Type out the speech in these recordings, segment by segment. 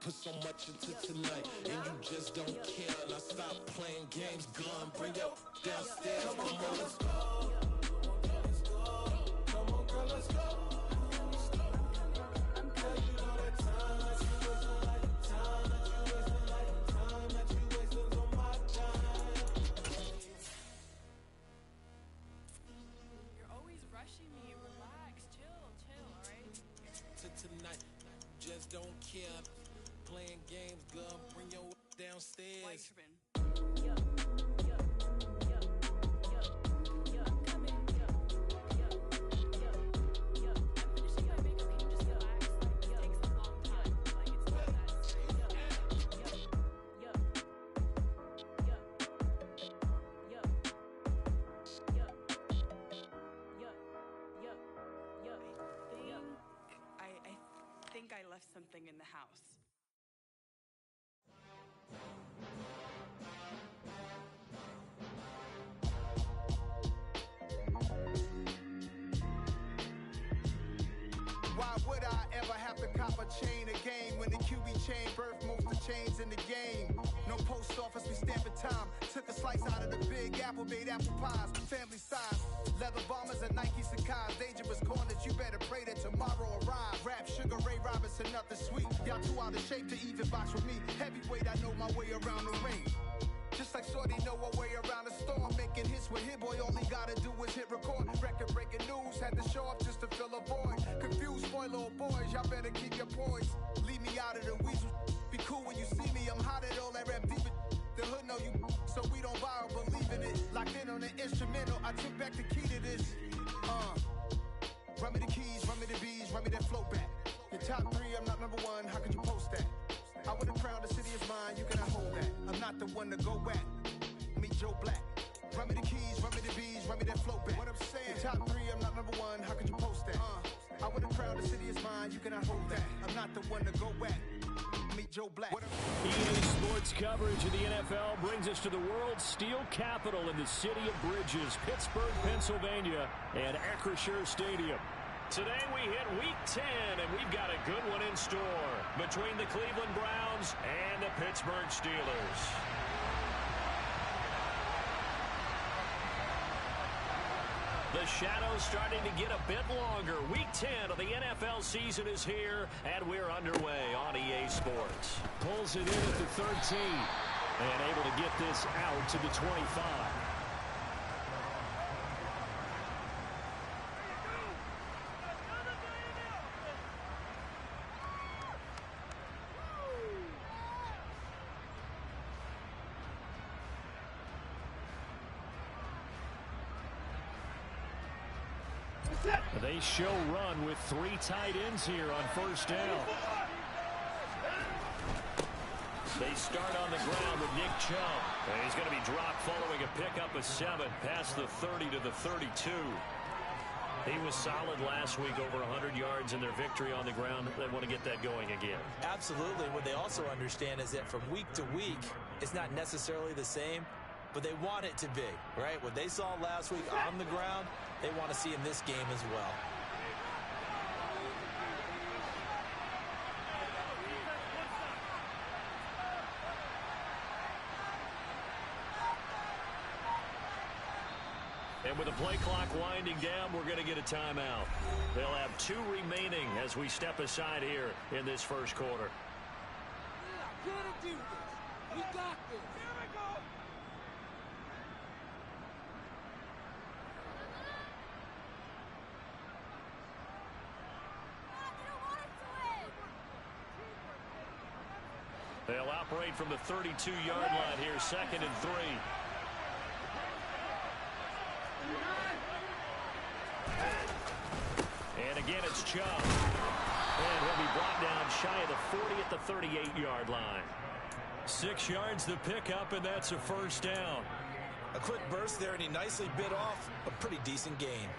put so much into tonight, and you just don't care. Now stop playing games, gun, bring your downstairs. Come on, girl, let's go. Come on, girl, let's go. Tonight, just don't care. Playing games, girl, bring your downstairs. White tripping. Yo, yo, yo, yo, yo, I'm coming. Yo, yo, yo, yo. I'm finishing my makeup. Can you just relax? Like, it takes a long time. Like, it's not that serious. Yo, yo, yo, yo, yo, yo, yo, yo, yo. I think I left something in the house. Why would I ever have to cop a chain again when the QB chain birthed most of the chains in the game? No post office, we stamping time. Took a slice out of the big apple, made apple pies, family size. Leather bombers and Nike Sacai's, dangerous corners, you better pray that tomorrow arrives. Rap, Sugar Ray Robinson, nothing sweet. Y'all too out of shape to even box with me. Heavyweight, I know my way around the ring. Just like Shorty know her way around the storm. Making hits with Hit Boy, all he gotta do is hit record. Record breaking news, had to show up just to fill a void. Confused, spoiled little boys, y'all better keep your poise. Leave me out of the weasel. Be cool when you see me, I'm hot at all that rap deep. The hood know you, so we don't borrow, believe in it. Locked in on the instrumental, I took back the key to this. Run me the keys, run me the bees, run me that flow back. Your top three, I'm not number one, how could you post that? I would've crowned the city is mine, you cannot hold that. I'm not the one to go back. Meet Joe Black. Run me the keys, run me the bees, run me that flow back. What I'm saying, your top three, I'm not number one, how could you post that? I would've crowned the city is mine, you cannot hold that. I'm not the one to go back. Meet Joe Black. EA Sports coverage of the NFL brings us to the world's steel capital in the city of Bridges, Pittsburgh, Pennsylvania, and Acrisure Stadium. Today we hit Week 10, and we've got a good one in store between the Cleveland Browns and the Pittsburgh Steelers. The shadow's starting to get a bit longer. Week 10 of the NFL season is here, and we're underway on EA Sports. Pulls it in at the 13, and able to get this out to the 25. They show run with three tight ends here on first down. They start on the ground with Nick Chubb. And he's going to be dropped following a pickup of 7 past the 30 to the 32. He was solid last week, over 100 yards in their victory on the ground. They want to get that going again. Absolutely. What they also understand is that from week to week, it's not necessarily the same, but they want it to be, right? What they saw last week on the ground, they want to see in this game as well. And with the play clock winding down, we're going to get a timeout. They'll have 2 remaining as we step aside here in this first quarter. We're going to do this. We got this. Here we go. They'll operate from the 32-yard line here, 2nd and 3. And again, it's Chubb. And he'll be brought down shy of the 40 at the 38-yard line. 6 yards the pickup, and that's a first down. A quick burst there, and he nicely bit off a pretty decent gain.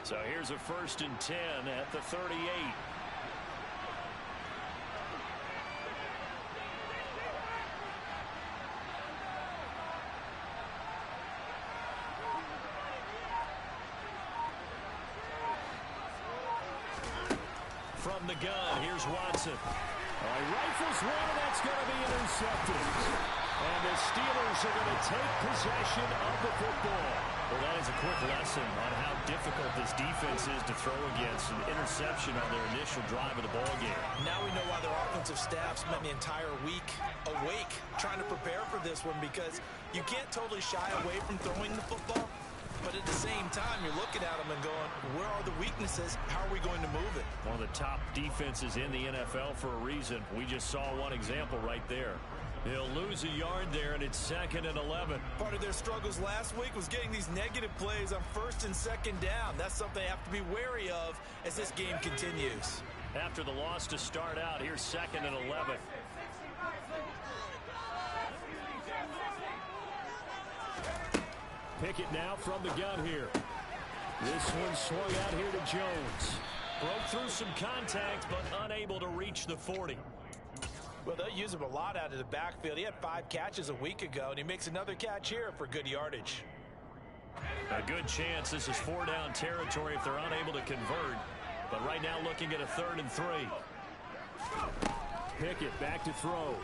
So here's a 1st and 10 at the 38. from the gun. Here's Watson. He rifles one, and that's going to be intercepted. And the Steelers are going to take possession of the football. Well, that is a quick lesson on how difficult this defense is to throw against. An interception on their initial drive of the ball game. Now we know why their offensive staff spent the entire week awake trying to prepare for this one, because you can't totally shy away from throwing the football. But at the same time, you're looking at them and going, where are the weaknesses? How are we going to move it? One of the top defenses in the NFL for a reason. We just saw one example right there. He'll lose a yard there, and it's 2nd and 11. Part of their struggles last week was getting these negative plays on 1st and 2nd down. That's something they have to be wary of as this game continues. After the loss to start out, here's 2nd and 11. Pickett now from the gun here. This one swung out here to Jones. Broke through some contact, but unable to reach the 40. Well, they'll use him a lot out of the backfield. He had 5 catches a week ago, and he makes another catch here for good yardage. A good chance this is 4-down territory if they're unable to convert. But right now looking at a 3rd and 3. Pickett back to throw.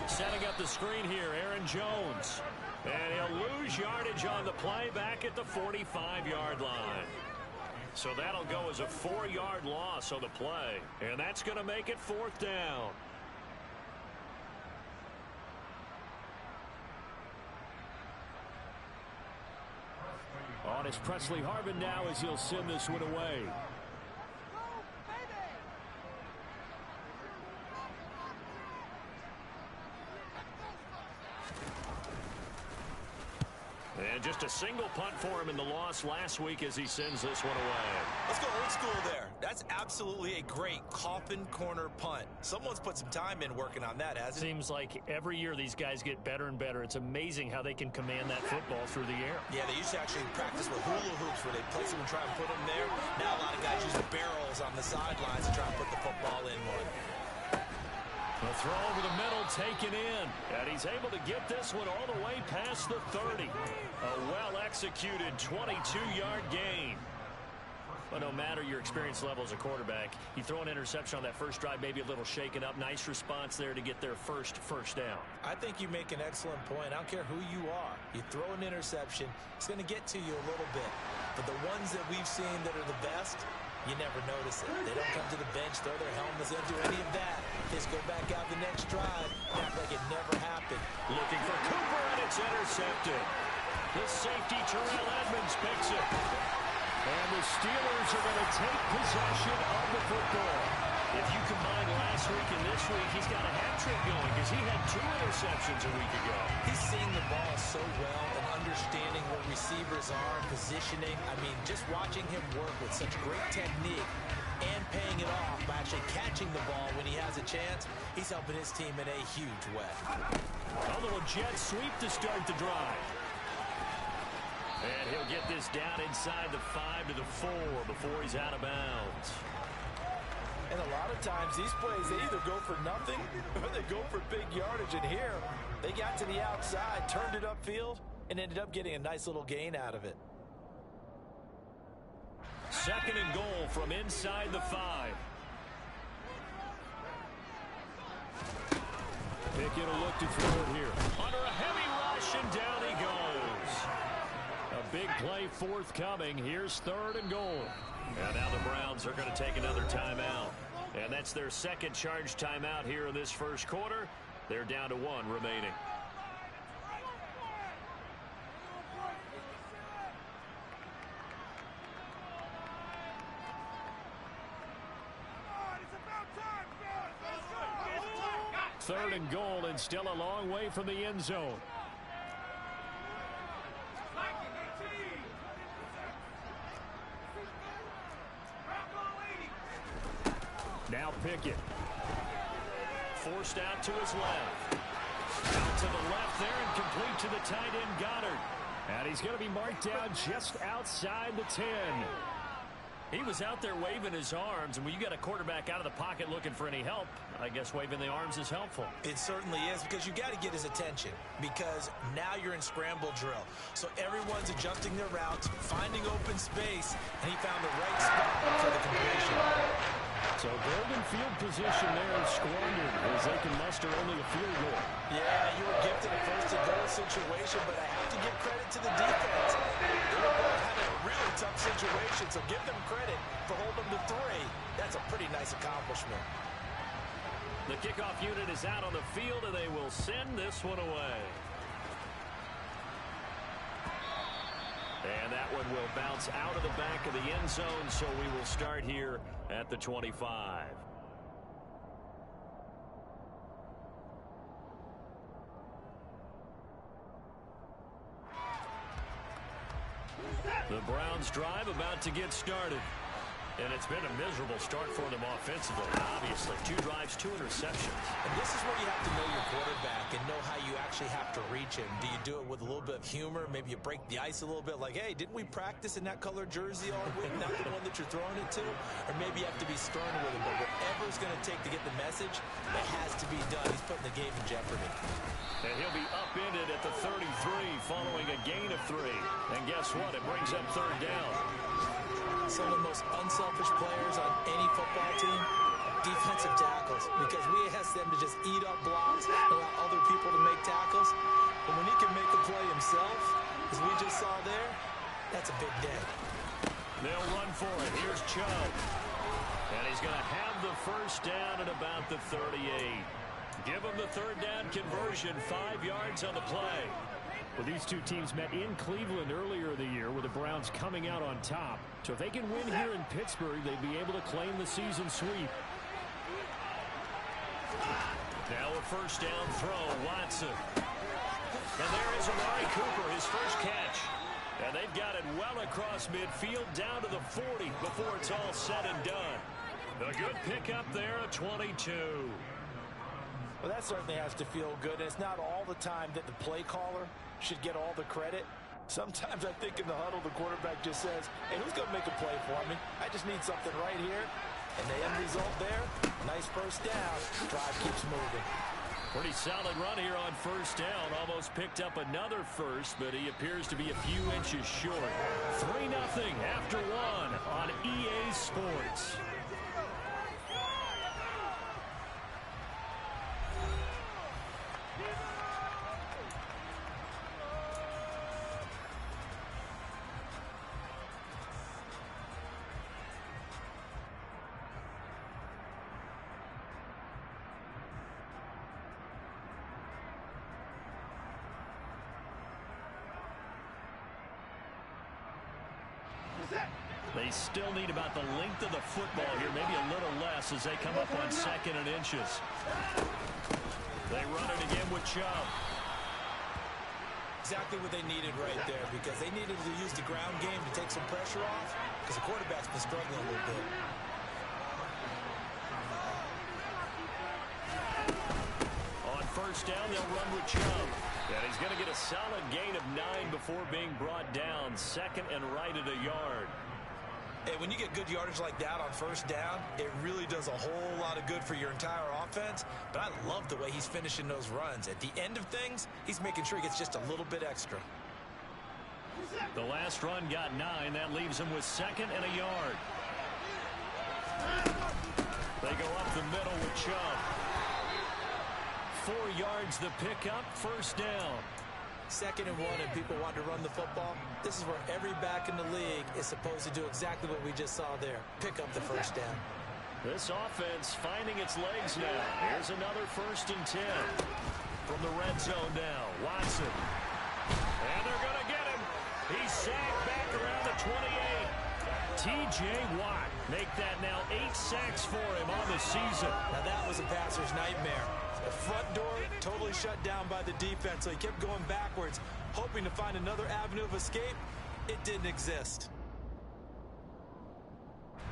Setting up the screen here, Aaron Jones. And he'll lose yardage on the play back at the 45-yard line. So that'll go as a 4-yard loss on the play. And that's going to make it 4th down. On is Presley Harvin now as he'll send this one away. And just a single punt for him in the loss last week as he sends this one away. Let's go old school there. That's absolutely a great coffin corner punt. Someone's put some time in working on that, hasn't it? Seems like every year these guys get better and better. It's amazing how they can command that football through the air. Yeah, they used to actually practice with hula hoops where they place them and try and put them there. Now a lot of guys use barrels on the sidelines to try and put the football in one. The throw over the middle taken in. And he's able to get this one all the way past the 30. A well-executed 22-yard gain. But no matter your experience level as a quarterback, you throw an interception on that first drive, maybe a little shaken up. Nice response there to get their first down. I think you make an excellent point. I don't care who you are. You throw an interception, it's going to get to you a little bit. But the ones that we've seen that are the best, you never notice it. They don't come to the bench, throw their helmets, they don't do any of that. They just go back out the next drive, act like it never happened. Looking for Cooper, and it's intercepted. The safety, Terrell Edmonds, picks it. And the Steelers are going to take possession of the football. If you combine last week and this week, he's got a hat trick going because he had 2 interceptions a week ago. He's seeing the ball so well and understanding where receivers are, positioning. I mean, just watching him work with such great technique and paying it off by actually catching the ball when he has a chance, he's helping his team in a huge way. A little jet sweep to start the drive. And he'll get this down inside the 5 to the 4 before he's out of bounds. And a lot of times these plays, they either go for nothing or they go for big yardage. And here, they got to the outside, turned it upfield, and ended up getting a nice little gain out of it. 2nd and goal from inside the 5. Pickett will look to throw it here. Under a heavy rush, and down he goes. A big play forthcoming. Here's 3rd and goal. And now the Browns are going to take another timeout. And that's their second charge timeout here in this first quarter. They're down to 1 remaining. Third and goal, and still a long way from the end zone. Now Pickett. Forced out to his left. Out to the left there and complete to the tight end Goddard. And he's going to be marked down just outside the 10. He was out there waving his arms, and when you got a quarterback out of the pocket looking for any help, I guess waving the arms is helpful. It certainly is, because you got to get his attention, because now you're in scramble drill. So everyone's adjusting their routes, finding open space, and he found the right spot for the completion. So golden field position there squandered as they can muster only a field goal. Yeah, you were gifted a first-and-goal situation, but I have to give credit to the defense. They were both having a really tough situation, so give them credit for holding them to 3. That's a pretty nice accomplishment. The kickoff unit is out on the field, and they will send this one away. And that one will bounce out of the back of the end zone, so we will start here at the 25. The Browns drive about to get started. And it's been a miserable start for them offensively, obviously. 2 drives, 2 interceptions. And this is where you have to know your quarterback and know how you actually have to reach him. Do you do it with a little bit of humor? Maybe you break the ice a little bit like, hey, didn't we practice in that color jersey all week? Not the one that you're throwing it to? Or maybe you have to be stern with him. But whatever it's going to take to get the message, it has to be done. He's putting the game in jeopardy. And he'll be upended at the 33 following a gain of 3. And guess what? It brings up 3rd down. Some of the most unselfish players on any football team, defensive tackles, because we ask them to just eat up blocks, allow other people to make tackles. But when he can make a play himself, as we just saw there, that's a big day. They'll run for it. Here's Chubb. And he's going to have the first down at about the 38. Give him the 3rd down conversion, 5 yards on the play. Well, these two teams met in Cleveland earlier in the year with the Browns coming out on top. So if they can win here in Pittsburgh, they'd be able to claim the season sweep. Now a first down throw, Watson. And there is Amari Cooper, his first catch. And they've got it well across midfield down to the 40 before it's all said and done. A good pickup there, a 22. Well, that certainly has to feel good. And it's not all the time that the play caller should get all the credit. Sometimes I think in the huddle, the quarterback just says, hey, who's going to make a play for me? I just need something right here. And the end result there, nice first down. Drive keeps moving. Pretty solid run here on first down. Almost picked up another first, but he appears to be a few inches short. 3-0 after 1 on EA Sports. They still need about the length of the football here, maybe a little less as they come up on 2nd and inches. They run it again with Chubb. Exactly what they needed right there, because they needed to use the ground game to take some pressure off, because the quarterback's been struggling a little bit. On first down, they'll run with Chubb. And he's going to get a solid gain of 9 before being brought down. 2nd and right at a yard. And when you get good yardage like that on first down, it really does a whole lot of good for your entire offense. But I love the way he's finishing those runs. At the end of things, he's making sure he gets just a little bit extra. The last run got 9. That leaves him with 2nd and a yard. They go up the middle with Chubb. 4 yards the pickup, first down. 2nd and 1, and people want to run the football. This is where every back in the league is supposed to do exactly what we just saw there. Pick up the first down. This offense finding its legs now. Here's another 1st and 10. From the red zone now, Watson. And they're going to get him. He's sacked back around the 28. T.J. Watt make that now 8 sacks for him on the season. Now that was a passer's nightmare. The front door totally shut down by the defense, so he kept going backwards, hoping to find another avenue of escape. It didn't exist.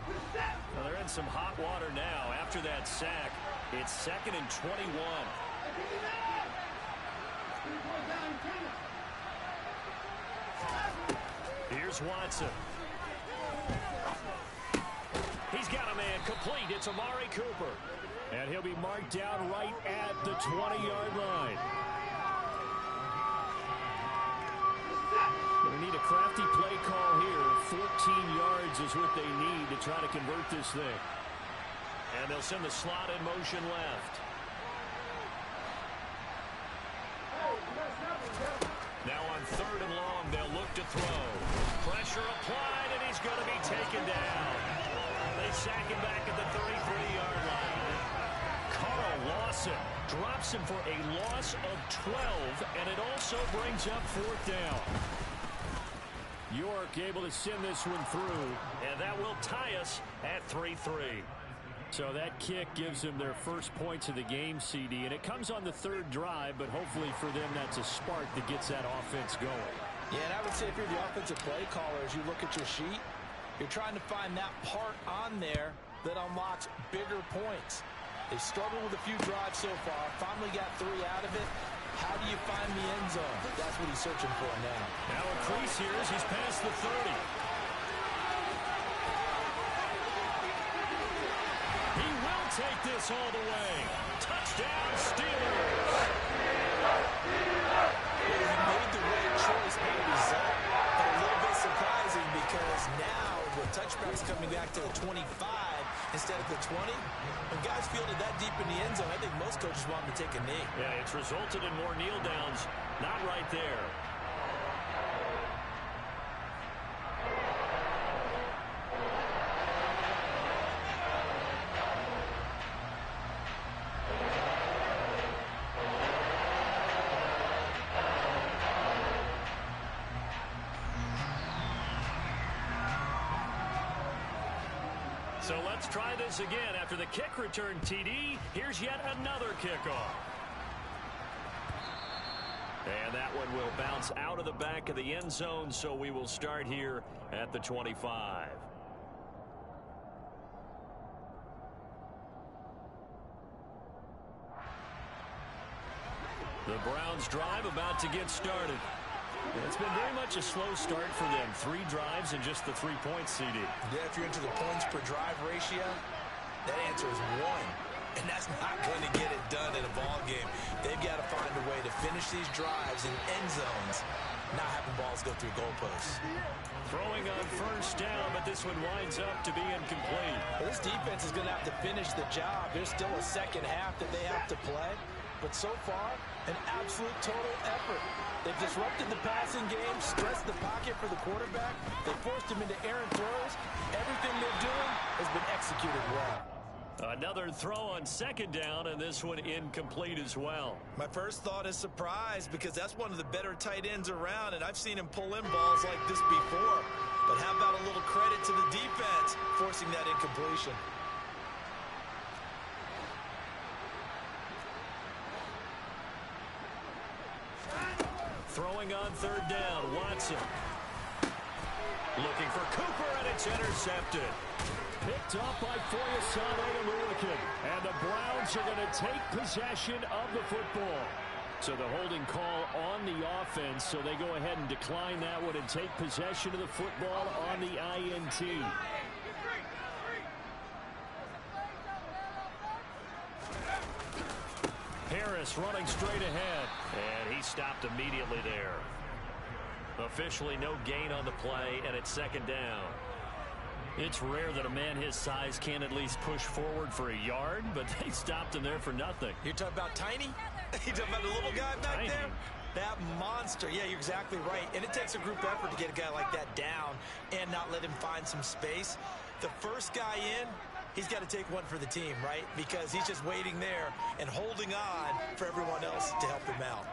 Well, they're in some hot water now after that sack. It's 2nd and 21. Here's Watson. He's got a man complete. It's Amari Cooper. And he'll be marked down right at the 20-yard line. They need a crafty play call here. 14 yards is what they need to try to convert this thing. And they'll send the slot in motion left. Now on 3rd and long, they'll look to throw. Pressure applied, and he's going to be taken down. They sack him back at the 33-yard line. Carl Lawson drops him for a loss of 12, and it also brings up 4th down. York able to send this one through, and that will tie us at 3-3. So that kick gives them their first points of the game, CD, and it comes on the 3rd drive, but hopefully for them that's a spark that gets that offense going. Yeah, and I would say if you're the offensive play caller, as you look at your sheet, you're trying to find that part on there that unlocks bigger points. They struggled with a few drives so far, finally got 3 out of it. How do you find the end zone? That's what he's searching for now. Now a crease here as he's past the 30. He will take this all the way. Touchdown, Steelers. He made the right choice by the result, but a little bit surprising because now with touchbacks coming back to the 25 instead of the 20, when guys fielded that deep in the end zone, I think most coaches want them to take a knee. Yeah, it's resulted in more kneel downs. Not right there. So let's try this again. After the kick return TD, here's yet another kickoff. And that one will bounce out of the back of the end zone, so we will start here at the 25. The Browns drive about to get started. It's been very much a slow start for them. 3 drives and just the 3 points, CD. Yeah, if you're into the points per drive ratio, that answer is 1. And that's not going to get it done in a ball game. They've got to find a way to finish these drives in end zones, not having balls go through goalposts. Throwing on 1st down, but this one winds up to be incomplete. Well, this defense is going to have to finish the job. There's still a second half that they have to play. But so far, an absolute total effort. They've disrupted the passing game, stressed the pocket for the quarterback. They forced him into errant throws. Everything they're doing has been executed well. Another throw on 2nd down, and this one incomplete as well. My first thought is surprise because that's one of the better tight ends around, and I've seen him pull in balls like this before. But how about a little credit to the defense forcing that incompletion? Throwing on 3rd down, Watson. Looking for Cooper, and it's intercepted. Picked up by Foyesade Aluakin. And the Browns are going to take possession of the football. So the holding call on the offense, so they go ahead and decline that one and take possession of the football on the INT. Harris running straight ahead, and he stopped immediately there. Officially no gain on the play, and it's 2nd down. It's rare that a man his size can at least push forward for a yard, but they stopped him there for nothing. You're talking about Tiny? You're talking about the little guy back Tiny. there? That monster. Yeah, you're exactly right. And it takes a group effort to get a guy like that down and not let him find some space. The first guy in, he's got to take one for the team, right? Because he's just waiting there and holding on for everyone else to help him out.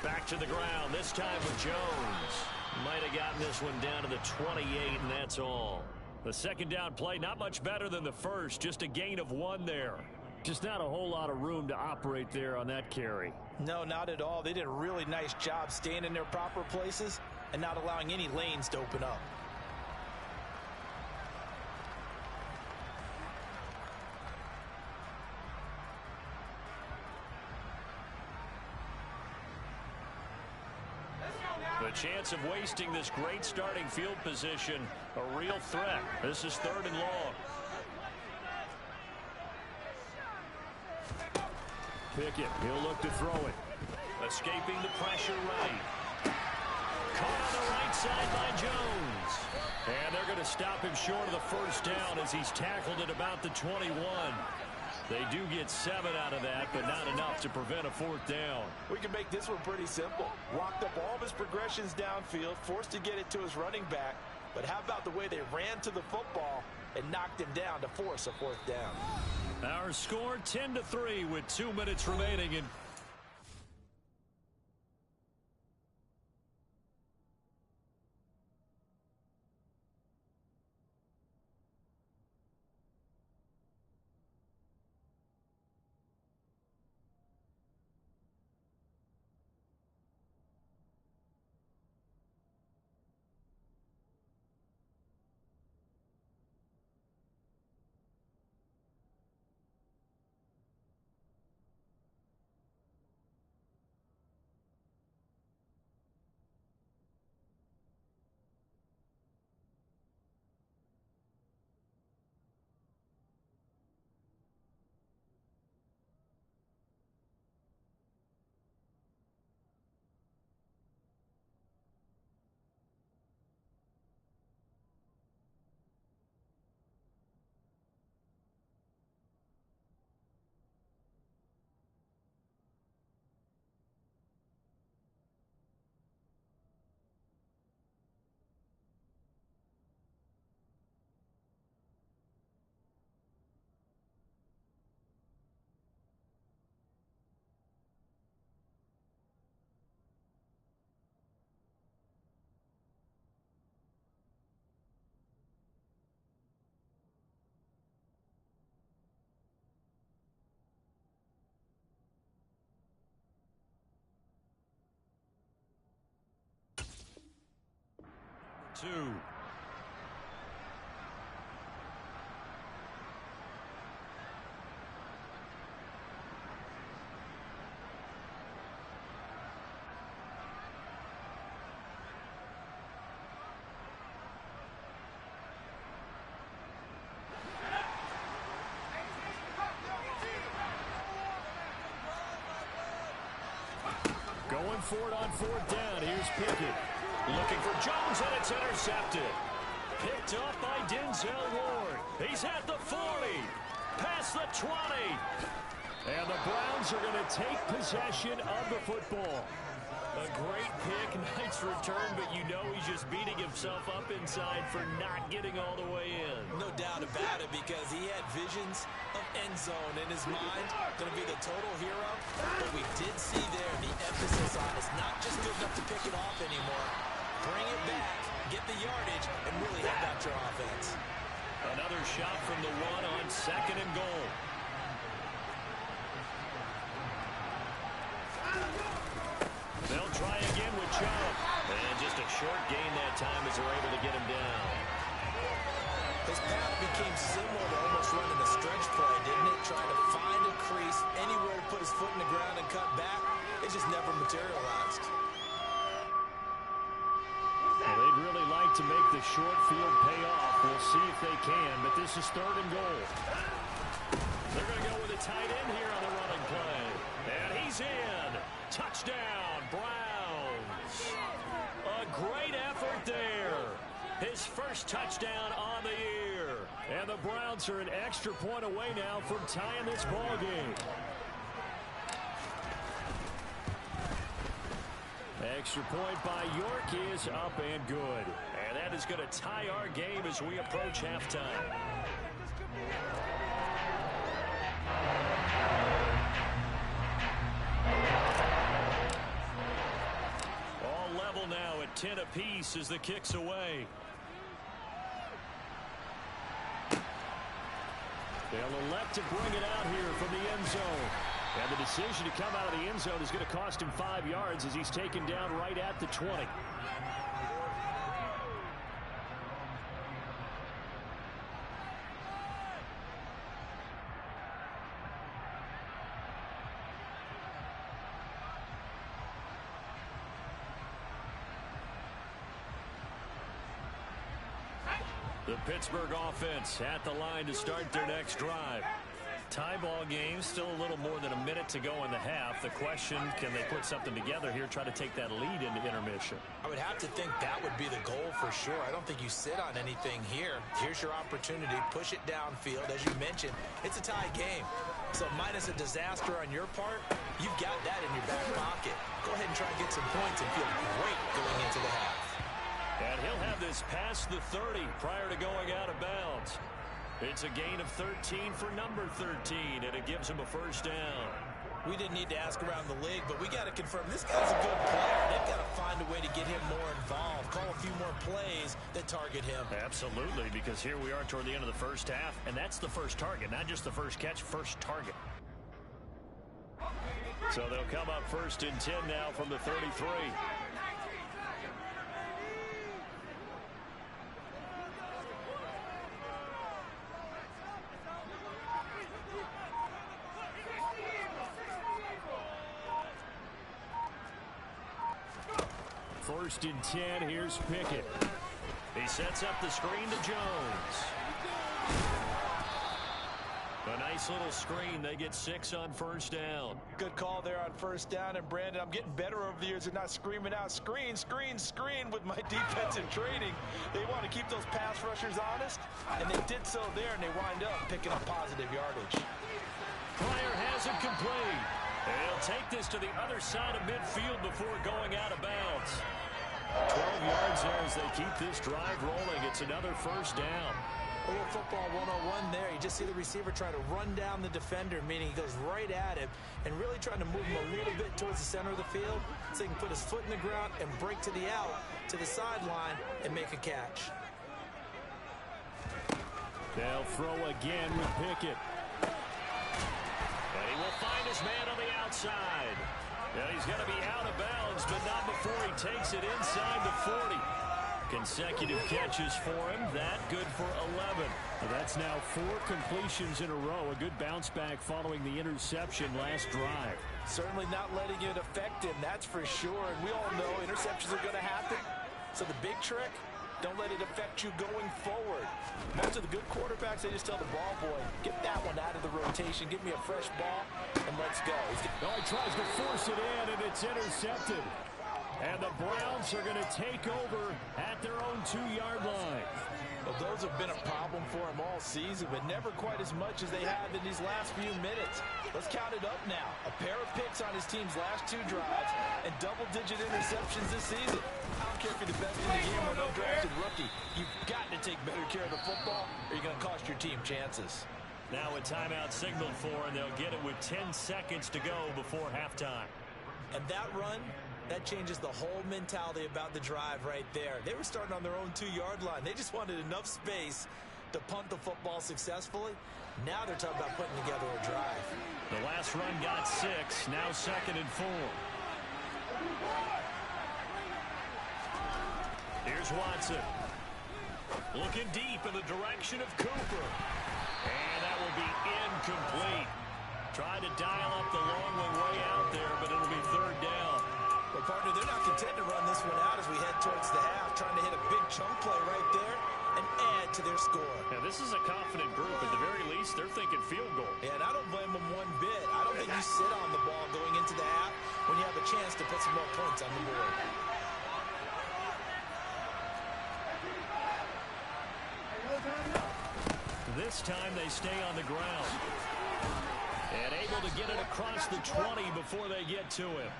Back to the ground, this time with Jones. Might have gotten this one down to the 28, and that's all. The 2nd down play, not much better than the first, just a gain of 1 there. Just not a whole lot of room to operate there on that carry. No, not at all. They did a really nice job staying in their proper places and not allowing any lanes to open up. The chance of wasting this great starting field position, a real threat. This is 3rd and long. Pickett, he'll look to throw it. Escaping the pressure right. Caught on the right side by Jones. And they're going to stop him short of the first down as he's tackled at about the 21. They do get 7 out of that, but not enough to prevent a fourth down. We can make this one pretty simple. Walked up all of his progressions downfield, forced to get it to his running back. But how about the way they ran to the football and knocked him down to force a fourth down? Our score 10-3 with 2 minutes remaining in. Two. Going for it on fourth down. Here's Pickett. Looking for Jones, and it's intercepted. Picked up by Denzel Ward. He's at the 40. Past the 20. And the Browns are going to take possession of the football. A great pick, nice return, but you know he's just beating himself up inside for not getting all the way in. No doubt about it, because he had visions of end zone in his mind. Going to be the total hero. But we did see there the emphasis on it's not just good enough to pick it off anymore. Bring it back, get the yardage, and really help out your offense. Another shot from the one on second and goal. They'll try again with Chubb. And just a short gain that time as they're able to get him down. His path became similar to almost running a stretch play, didn't it? Trying to find a crease, anywhere to put his foot in the ground and cut back. It just never materialized. Well, they'd really like to make the short field pay off. We'll see if they can, but this is third and goal. They're going to go with a tight end here on the running play. And he's in. Touchdown, Browns. A great effort there. His first touchdown on the year. And the Browns are an extra point away now from tying this ball game. Extra point by York is up and good. And that is going to tie our game as we approach halftime. All level now at 10 apiece as the kick's away. They'll elect to bring it out here from the end zone. And the decision to come out of the end zone is going to cost him 5 yards as he's taken down right at the 20. The Pittsburgh offense at the line to start their next drive. Tie ball game, still a little more than a minute to go in the half. The question, can they put something together here, try to take that lead into intermission? I would have to think that would be the goal for sure. I don't think you sit on anything here. Here's your opportunity. Push it downfield. As you mentioned, it's a tie game. So minus a disaster on your part, you've got that in your back pocket. Go ahead and try and get some points and feel great going into the half. And he'll have this past the 30 prior to going out of bounds. It's a gain of 13 for number 13, and it gives him a first down. We didn't need to ask around the league, but we got to confirm this guy's a good player. They've got to find a way to get him more involved, call a few more plays that target him. Absolutely, because here we are toward the end of the first half, and that's the first target, not just the first catch, first target. So they'll come up first and 10 now from the 33. First and 10, here's Pickett. He sets up the screen to Jones. A nice little screen. They get 6 on first down. Good call there on first down. And, Brandon, I'm getting better over the years at not screaming out, screen, screen, screen with my defensive training. They want to keep those pass rushers honest, and they did so there, and they wind up picking up positive yardage. Pryor has it complete. They'll take this to the other side of midfield before going out of bounds. 12 yards there as they keep this drive rolling. It's another first down. A little football 101 there. You just see the receiver trying to run down the defender, meaning he goes right at him and really trying to move him a little bit towards the center of the field so he can put his foot in the ground and break to the out, to the sideline, and make a catch. They'll throw again with Pickett. And he will find his man on the outside. And he's going to be out of bounds, but not before he takes it inside the 40. Consecutive catches for him. That good for 11. Well, that's now 4 completions in a row. A good bounce back following the interception last drive. Certainly not letting it affect him, that's for sure. And we all know interceptions are going to happen. So the big trick, don't let it affect you going forward. Most of the good quarterbacks, they just tell the ball boy, get that one out of the rotation, give me a fresh ball, and let's go. Oh, he tries to force it in, and it's intercepted. And the Browns are going to take over at their own 2-yard line. Well, those have been a problem for him all season, but never quite as much as they have in these last few minutes. Let's count it up now. A pair of picks on his team's last 2 drives and double-digit interceptions this season. I don't care if you're the best in the game or no drafted rookie. You've got to take better care of the football or you're going to cost your team chances. Now a timeout signaled for, and they'll get it with 10 seconds to go before halftime. And that run, that changes the whole mentality about the drive right there. They were starting on their own 2-yard line. They just wanted enough space to punt the football successfully. Now they're talking about putting together a drive. The last run got 6. Now 2nd and 4. Here's Watson. Looking deep in the direction of Cooper. And that will be incomplete. Tried to dial up the long one way out there, but it'll be 3rd down. Well, partner, they're not content to run this one out as we head towards the half, trying to hit a big chunk play right there and add to their score. Now, this is a confident group. At the very least, they're thinking field goal. Yeah, and I don't blame them one bit. I don't think you sit on the ball going into the half when you have a chance to put some more points on the board. This time they stay on the ground. And able to get it across the 20 before they get to him.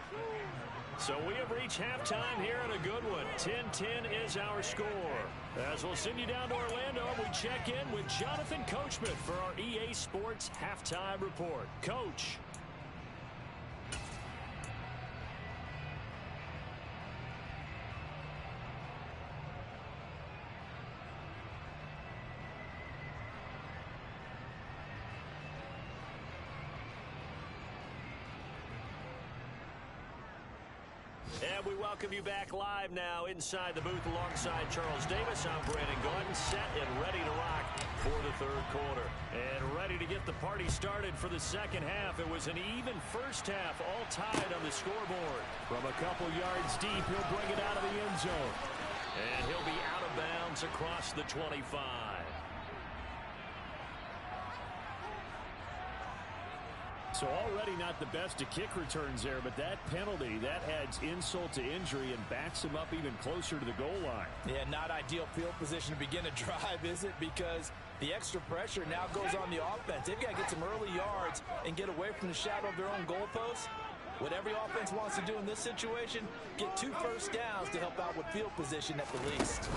So we have reached halftime here in a good one. 10-10 is our score. As we'll send you down to Orlando, we check in with Jonathan Coachman for our EA Sports Halftime Report. Coach. And we welcome you back live now inside the booth alongside Charles Davis. I'm Brandon Gordon, set and ready to rock for the 3rd quarter. And ready to get the party started for the 2nd half. It was an even first half, all tied on the scoreboard. From a couple yards deep, he'll bring it out of the end zone. And he'll be out of bounds across the 25. So already not the best of kick returns there, but that penalty, that adds insult to injury and backs him up even closer to the goal line. Yeah, not ideal field position to begin a drive, is it? Because the extra pressure now goes on the offense. They've got to get some early yards and get away from the shadow of their own goalposts. What every offense wants to do in this situation, get 2 first downs to help out with field position at the least.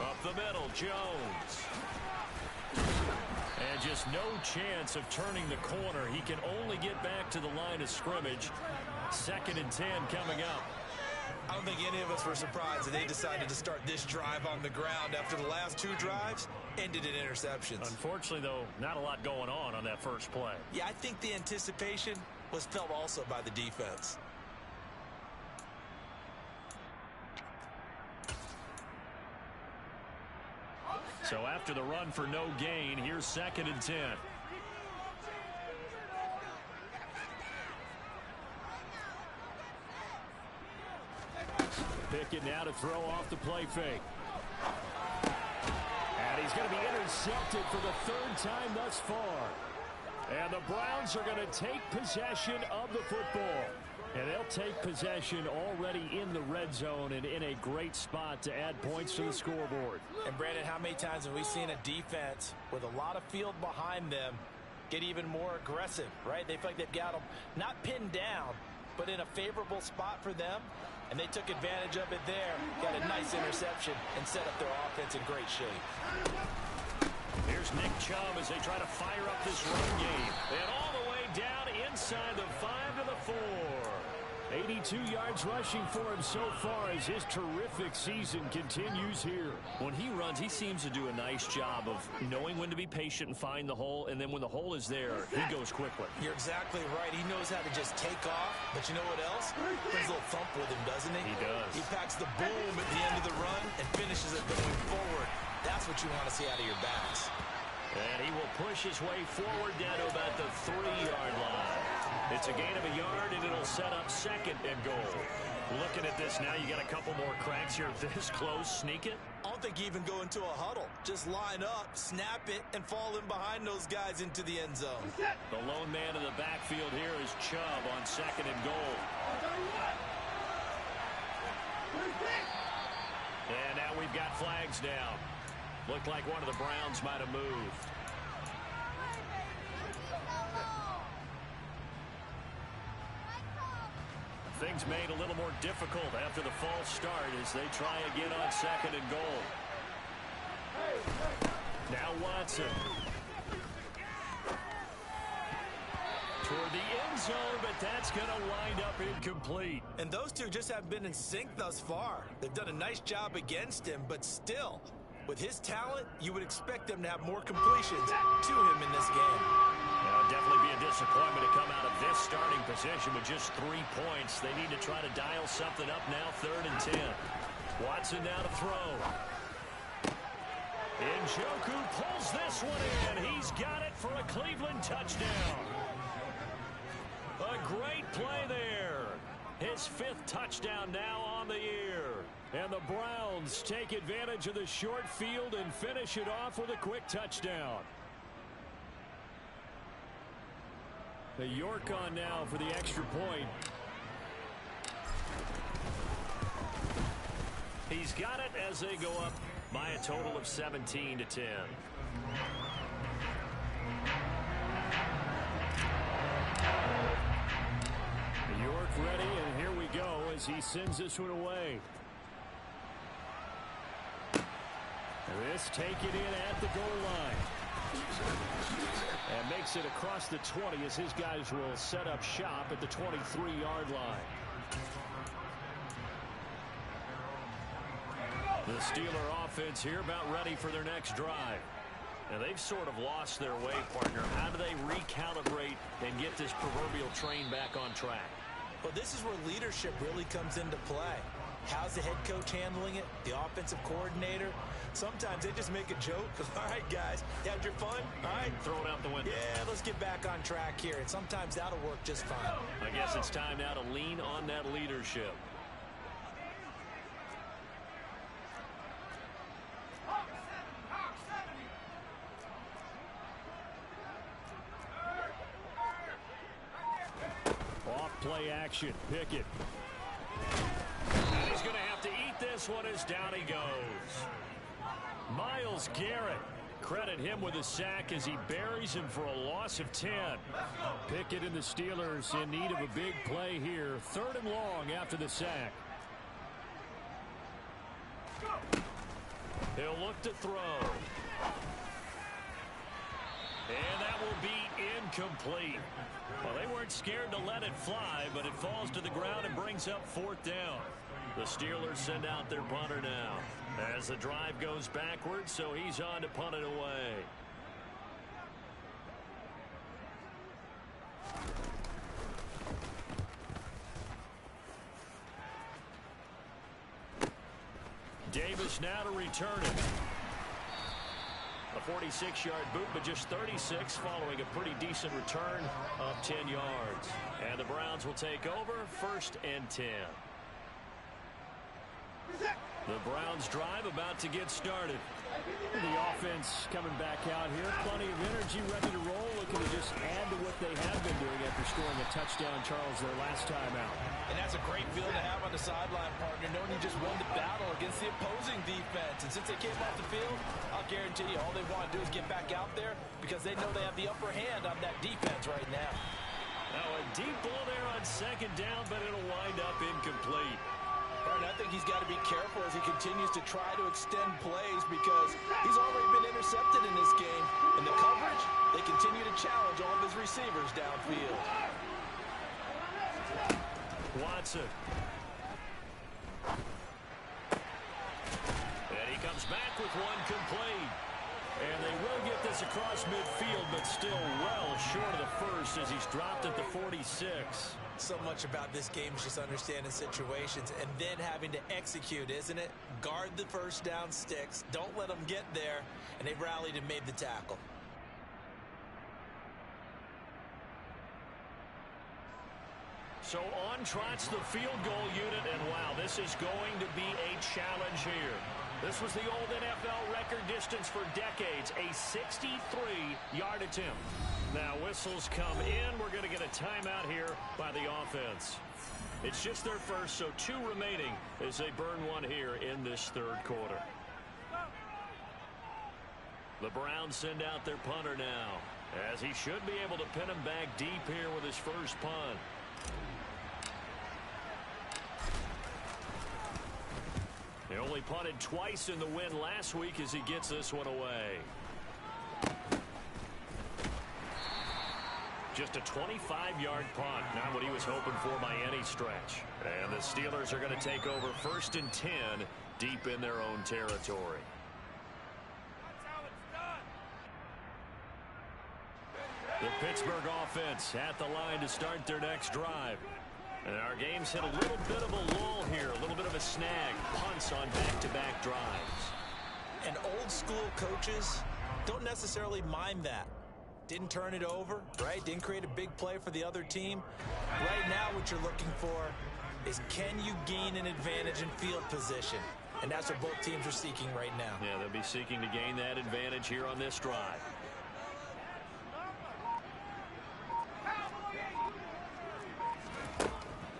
Up the middle, Jones. And just no chance of turning the corner. He can only get back to the line of scrimmage. 2nd and 10 coming up. I don't think any of us were surprised that they decided to start this drive on the ground after the last 2 drives ended in interceptions. Unfortunately, though, not a lot going on that first play. Yeah, I think the anticipation was felt also by the defense. So after the run for no gain, here's 2nd and 10. Pickett now to throw off the play fake. And he's going to be intercepted for the 3rd time thus far. And the Browns are going to take possession of the football. And they'll take possession already in the red zone and in a great spot to add points to the scoreboard. And Brandon, how many times have we seen a defense with a lot of field behind them get even more aggressive, right? They feel like they've got them not pinned down, but in a favorable spot for them. And they took advantage of it there, got a nice interception, and set up their offense in great shape. Here's Nick Chubb as they try to fire up this run game. And all the way down inside the 5 to the 4. 82 yards rushing for him so far as his terrific season continues here. When he runs, he seems to do a nice job of knowing when to be patient and find the hole, and then when the hole is there, he goes quickly. You're exactly right. He knows how to just take off, but you know what else? Brings a little thump with him, doesn't he? He does. He packs the boom at the end of the run and finishes it going forward. That's what you want to see out of your backs. And he will push his way forward down to about the 3-yard line. It's a gain of a yard, and it'll set up 2nd and goal. Looking at this now, you got a couple more cracks here. This close, sneak it. I don't think you even go into a huddle. Just line up, snap it, and fall in behind those guys into the end zone. The lone man in the backfield here is Chubb on 2nd and goal. And now we've got flags down. Looked like one of the Browns might have moved. Things made a little more difficult after the false start as they try again on 2nd and goal. Now Watson. Toward the end zone, but that's going to wind up incomplete. And those two just haven't been in sync thus far. They've done a nice job against him, but still, with his talent, you would expect them to have more completions to him in this game. It'll definitely be a disappointment to come out of this starting position with just 3 points. They need to try to dial something up now, 3rd and 10. Watson now to throw. Njoku pulls this one in. He's got it for a Cleveland touchdown. A great play there. His 5th touchdown now on the year. And the Browns take advantage of the short field and finish it off with a quick touchdown. The York on now for the extra point. He's got it as they go up by a total of 17 to 10. York ready, and here we go as he sends this one away. This take it in at the goal line. And makes it across the 20 as his guys will set up shop at the 23-yard line. The Steeler offense here about ready for their next drive. Now they've sort of lost their way, partner. How do they recalibrate and get this proverbial train back on track? Well, this is where leadership really comes into play. How's the head coach handling it? The offensive coordinator? Sometimes they just make a joke. All right, guys, you had your fun? All right. Throw it out the window. Yeah, let's get back on track here. And sometimes that'll work just fine. I guess it's time now to lean on that leadership. play action. Pickett. And he's going to have to eat this one as down he goes. Myles Garrett. Credit him with a sack as he buries him for a loss of 10. Pickett and the Steelers in need of a big play here. 3rd and long after the sack. He'll look to throw. And that will be incomplete. Well, they weren't scared to let it fly, but it falls to the ground and brings up 4th down. The Steelers send out their punter now as the drive goes backwards, so he's on to punt it away. Davis now to return it. A 46-yard boot, but just 36 following a pretty decent return of 10 yards. And the Browns will take over 1st and 10. The Browns drive about to get started. The offense coming back out here. Plenty of energy, ready to roll, looking to just add to what they have been doing after scoring a touchdown, Charles, their last time out. And that's a great feeling to have on the sideline, partner, knowing you just won the battle against the opposing defense. And since they came off the field, I'll guarantee you all they want to do is get back out there because they know they have the upper hand on that defense right now. Now a deep ball there on 2nd down, but it'll wind up incomplete. And I think he's got to be careful as he continues to try to extend plays because he's already been intercepted in this game. In the coverage, they continue to challenge all of his receivers downfield. Watson. And he comes back with one complete. And they will get this across midfield, but still well short of the first as he's dropped at the 46. So much about this game is just understanding situations and then having to execute, isn't it? Guard the first down sticks. Don't let them get there. And they rallied and made the tackle. So on trots the field goal unit, and wow, this is going to be a challenge here. This was the old NFL record distance for decades, a 63-yard attempt. Now whistles come in. We're going to get a timeout here by the offense. It's just their first, so 2 remaining as they burn one here in this 3rd quarter. The Browns send out their punter now, as he should be able to pin him back deep here with his first punt. He only punted twice in the win last week as he gets this one away. Just a 25-yard punt, not what he was hoping for by any stretch. And the Steelers are going to take over 1st and 10 deep in their own territory. The Pittsburgh offense at the line to start their next drive. And our game's hit a little bit of a lull here, a little bit of a snag. Punts on back-to-back drives. And old school coaches don't necessarily mind that. Didn't turn it over, right? Didn't create a big play for the other team. Right now what you're looking for is can you gain an advantage in field position? And that's what both teams are seeking right now. Yeah, they'll be seeking to gain that advantage here on this drive.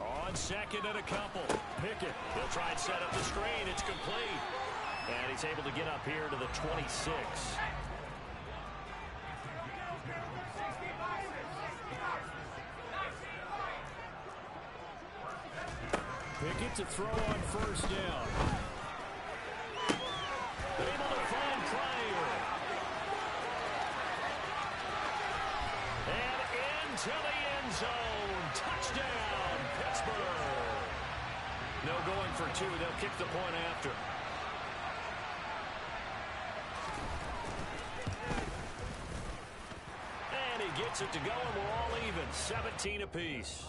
On 2nd and a couple. Pickett. He'll try and set up the screen. It's complete. And he's able to get up here to the 26. Pickett to throw on 1st down. Able to find Pryor. And into the end zone. Touchdown, Pittsburgh. No going for 2. They'll kick the point after. And he gets it to go, and we're all even. 17 apiece.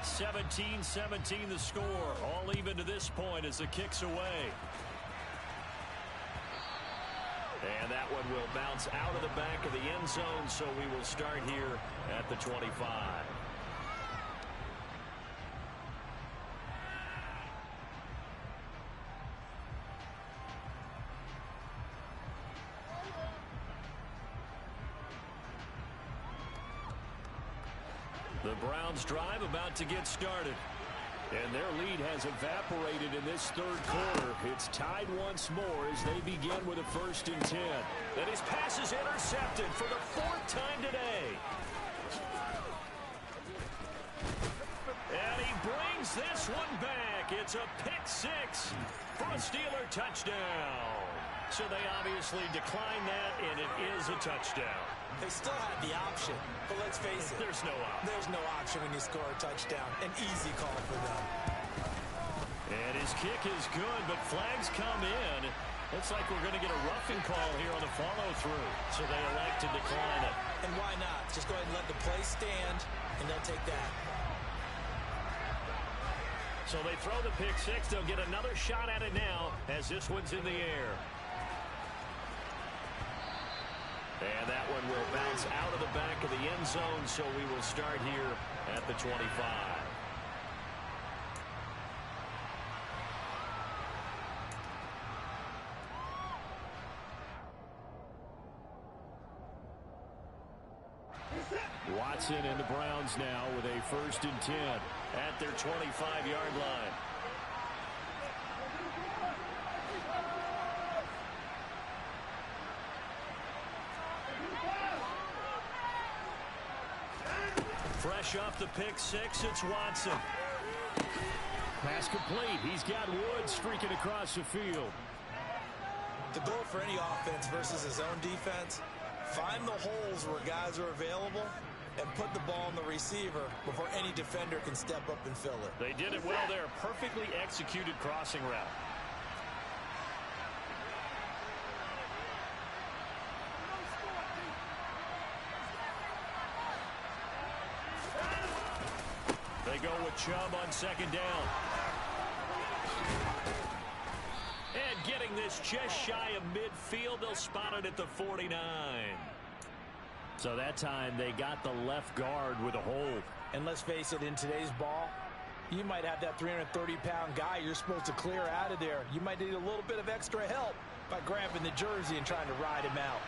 (17-17) the score. All even to this point as the kick's away. And that one will bounce out of the back of the end zone, so we will start here at the 25. The Browns drive about to get started. And their lead has evaporated in this third quarter. It's tied once more as they begin with a 1st and 10. And his pass is intercepted for the 4th time today. And he brings this one back. It's a pick 6 for a Steeler touchdown. So they obviously declined that, and it is a touchdown. They still had the option, but let's face it. There's no option. There's no option when you score a touchdown. An easy call for them. And his kick is good, but flags come in. Looks like we're going to get a roughing call here on the follow-through. So they elect to decline it. And why not? Just go ahead and let the play stand, and they'll take that. So they throw the pick 6. They'll get another shot at it now as this one's in the air. And that one will bounce out of the back of the end zone, so we will start here at the 25. Watson and the Browns now with a 1st and 10 at their 25-yard line. Fresh off the pick 6, it's Watson. Pass complete. He's got Woods streaking across the field. The goal for any offense versus his own defense, find the holes where guys are available and put the ball in the receiver before any defender can step up and fill it. They did it well there. Perfectly executed crossing route. They go with Chubb on 2nd down. And getting this just shy of midfield, they'll spot it at the 49. So that time they got the left guard with a hold. And let's face it, in today's ball, you might have that 330-pound guy you're supposed to clear out of there. You might need a little bit of extra help by grabbing the jersey and trying to ride him out.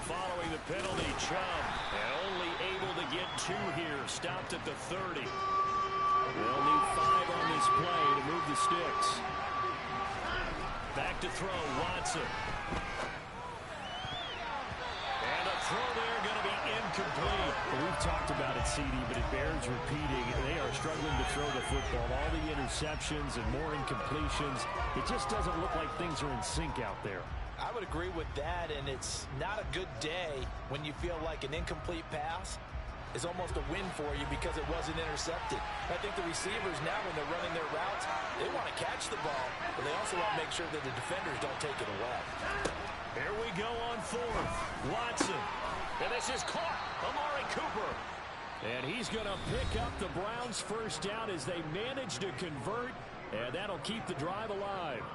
Following the penalty, Chubb, and only able to get 2 here, stopped at the 30. They'll need 5 on this play to move the sticks. Back to throw, Watson. And a throw there going to be incomplete. We've talked about it, CD, but it bears repeating. They are struggling to throw the football. All the interceptions and more incompletions. It just doesn't look like things are in sync out there. I would agree with that, and it's not a good day when you feel like an incomplete pass is almost a win for you because it wasn't intercepted. I think the receivers now, when they're running their routes, they want to catch the ball, but they also want to make sure that the defenders don't take it away. Here we go on 4th. Watson. And this is caught. Amari Cooper. And he's going to pick up the Browns' 1st down as they manage to convert, and that'll keep the drive alive.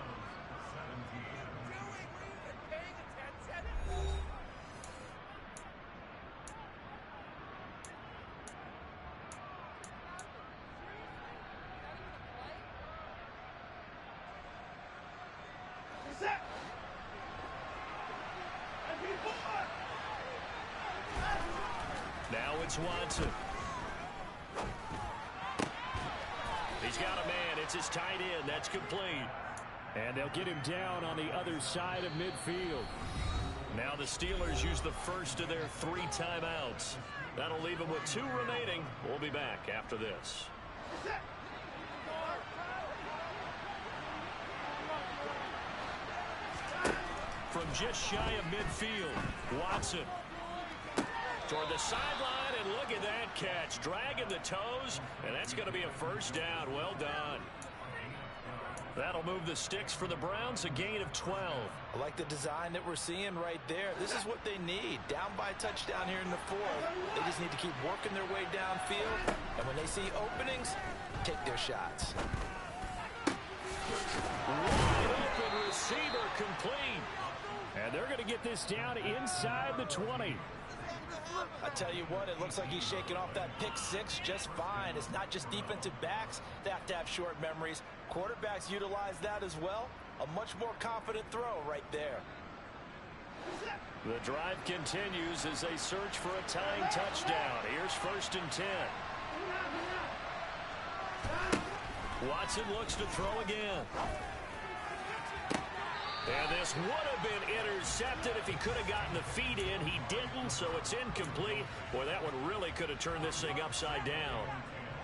Now it's Watson. He's got a man. It's his tight end. That's complete. And they'll get him down on the other side of midfield. Now the Steelers use the first of their 3 timeouts. That'll leave them with 2 remaining. We'll be back after this. From just shy of midfield, Watson toward the sideline, and look at that catch. Dragging the toes, and that's going to be a 1st down. Well done. That'll move the sticks for the Browns, a gain of 12. I like the design that we're seeing right there. This is what they need. Down by a touchdown here in the 4th. They just need to keep working their way downfield, and when they see openings, take their shots. Wide open receiver complete. And they're going to get this down inside the 20. I tell you what, it looks like he's shaking off that pick 6 just fine. It's not just defensive backs that have to have short memories. Quarterbacks utilize that as well. A much more confident throw right there. The drive continues as they search for a tying touchdown. Here's 1st and 10. Watson looks to throw again. And this would have been intercepted if he could have gotten the feet in. He didn't, so it's incomplete. Boy, that one really could have turned this thing upside down.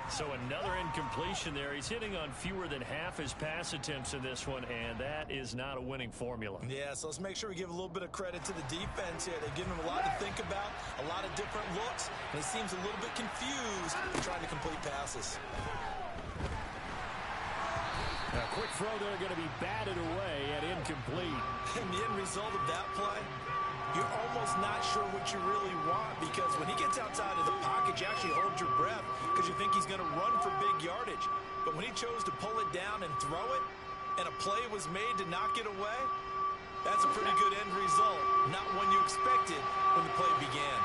So another incompletion there. He's hitting on fewer than half his pass attempts in this one, and that is not a winning formula. Yeah, so let's make sure we give a little bit of credit to the defense here. They've given him a lot to think about, a lot of different looks, and he seems a little bit confused trying to complete passes. A quick throw there going to be batted away and incomplete. And the end result of that play, you're almost not sure what you really want, because when he gets outside of the pocket, you actually hold your breath because you think he's going to run for big yardage. But when he chose to pull it down and throw it, and a play was made to knock it away, that's a pretty good end result. Not one you expected when the play began.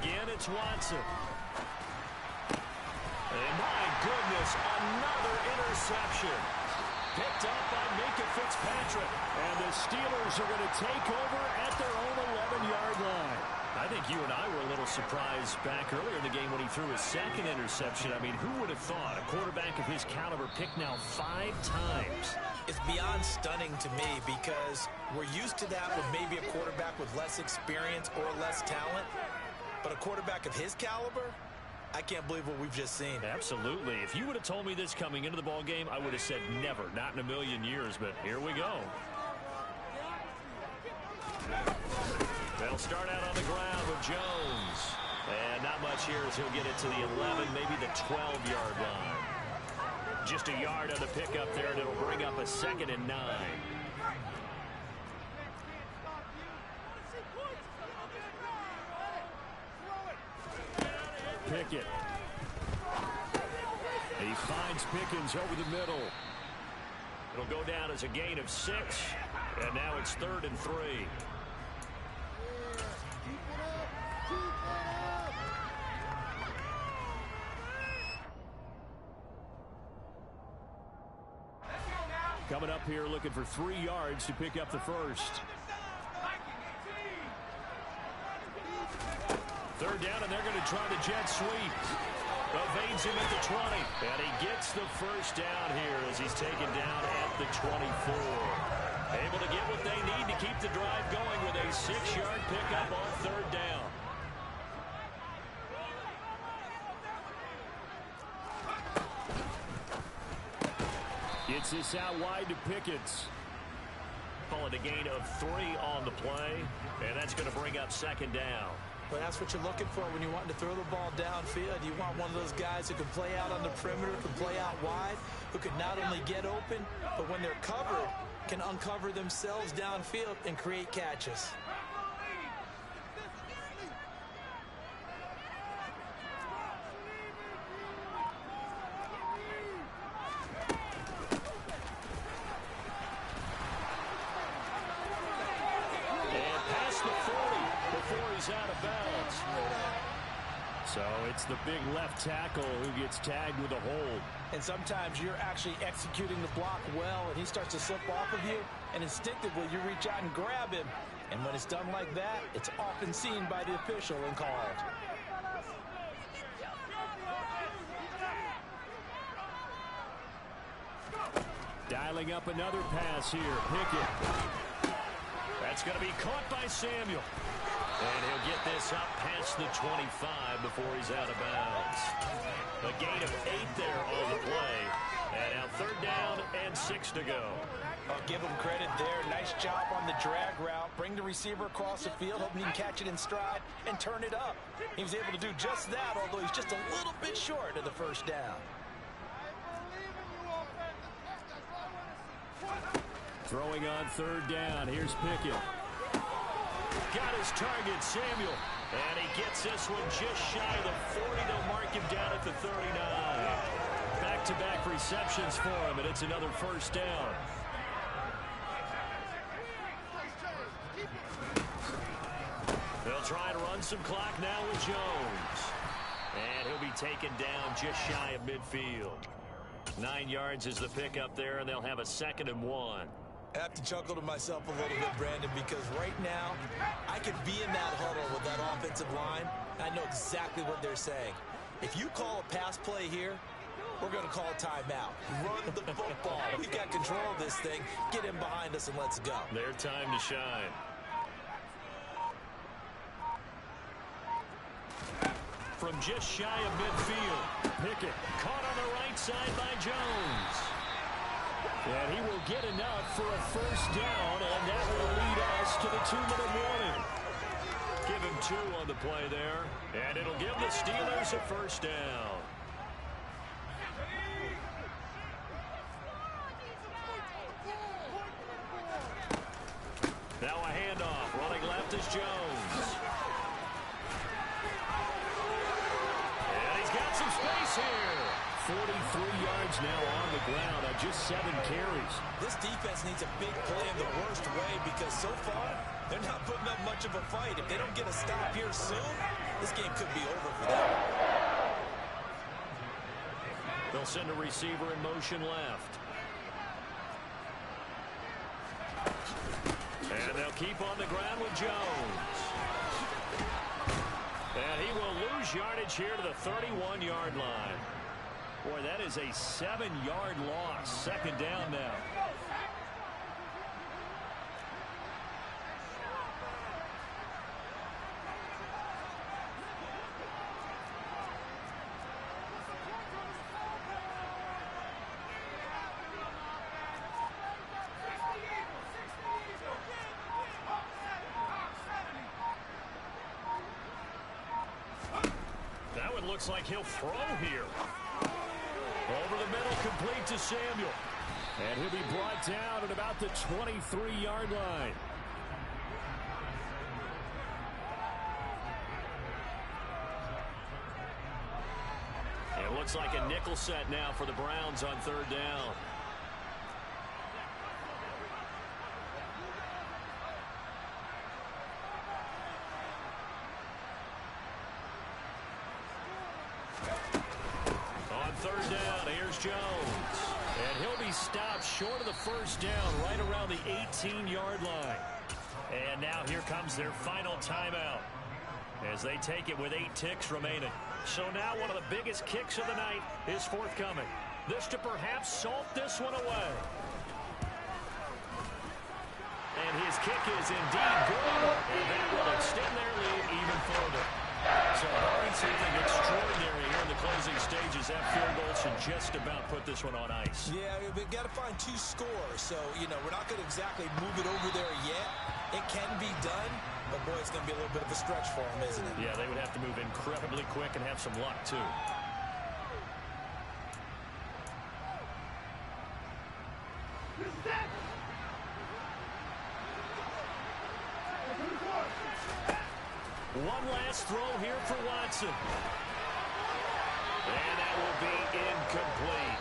Again, it's Watson. And my goodness, another interception. Picked up by Minka Fitzpatrick. And the Steelers are going to take over at their own 11-yard line. I think you and I were a little surprised back earlier in the game when he threw his second interception. I mean, who would have thought a quarterback of his caliber picked now 5 times? It's beyond stunning to me, because we're used to that with maybe a quarterback with less experience or less talent. But a quarterback of his caliber, I can't believe what we've just seen. Absolutely. If you would have told me this coming into the ball game, I would have said never, not in a million years. But here we go. They'll start out on the ground with Jones. And not much here as he'll get it to the 11, maybe the 12-yard line. Just a yard on the pickup there, and it'll bring up a 2nd and 9. Pickett. He finds Pickens over the middle. It'll go down as a gain of 6, and now it's 3rd and 3. Coming up here looking for 3 yards to pick up the first. 3rd down, and they're going to try the jet sweep. Evades him at the 20. And he gets the first down here as he's taken down at the 24. Able to get what they need to keep the drive going with a 6-yard pickup on 3rd down. Gets this out wide to Pickett. Call it a gain of 3 on the play, and that's going to bring up 2nd down. Well, that's what you're looking for when you're wanting to throw the ball downfield. You want one of those guys who can play out on the perimeter, can play out wide, who can not only get open, but when they're covered, can uncover themselves downfield and create catches. Out of bounds. So it's the big left tackle who gets tagged with a hold. And sometimes you're actually executing the block well, and he starts to slip off of you, and instinctively you reach out and grab him. And when it's done like that, it's often seen by the official and called. Dialing up another pass here. Pickett. That's going to be caught by Samuel. And he'll get this up past the 25 before he's out of bounds. A gain of 8 there on the play. And now 3rd down and 6 to go. I'll give him credit there. Nice job on the drag route. Bring the receiver across the field, hoping he can catch it in stride and turn it up. He was able to do just that, although he's just a little bit short of the 1st down. Throwing on 3rd down. Here's Pickett. Got his target, Samuel. And he gets this one just shy of the 40. They'll mark him down at the 39. Back-to-back receptions for him, and it's another 1st down. try and run some clock now with Jones. And he'll be taken down just shy of midfield. 9 yards is the pickup there, and they'll have a 2nd and 1. I have to chuckle to myself a little bit, Brandon, because right now I could be in that huddle with that offensive line. I know exactly what they're saying. If you call a pass play here, we're going to call a timeout. Run the football. We've got control of this thing. Get in behind us and let's go. Their time to shine. From just shy of midfield, Pickett caught on the right side by Jones. And he will get enough for a 1st down, and that will lead us to the 2-minute warning. Give him 2 on the play there, and it'll give the Steelers a 1st down. Now a handoff. Running left is Jones. And he's got some space here. 43 yards now on the ground on just 7 carries. This defense needs a big play in the worst way because so far they're not putting up much of a fight. If they don't get a stop here soon, this game could be over for them. They'll send a receiver in motion left. And they'll keep on the ground with Jones. And he will lose yardage here to the 31-yard line. Boy, that is a 7-yard loss. 2nd down now. That one looks like he'll throw here. Over the middle, complete to Samuel. And he'll be brought down at about the 23-yard line. It looks like a nickel set now for the Browns on 3rd down. On 3rd down, here's Jones. And he'll be stopped short of the 1st down, right around the 18-yard line. And now here comes their final timeout as they take it with 8 ticks remaining. So now one of the biggest kicks of the night is forthcoming. This to perhaps salt this one away. And his kick is indeed good. And that will extend their lead even further. So barring something extraordinary here in the closing stages, that field goal should just about put this one on ice. Yeah, we've got to find 2 scores. So, we're not going to exactly move it over there yet. It can be done, but boy, it's going to be a little bit of a stretch for them, isn't it? Yeah, they would have to move incredibly quick and have some luck, too. One last throw here for Watson. And that will be incomplete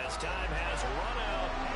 as time has run out.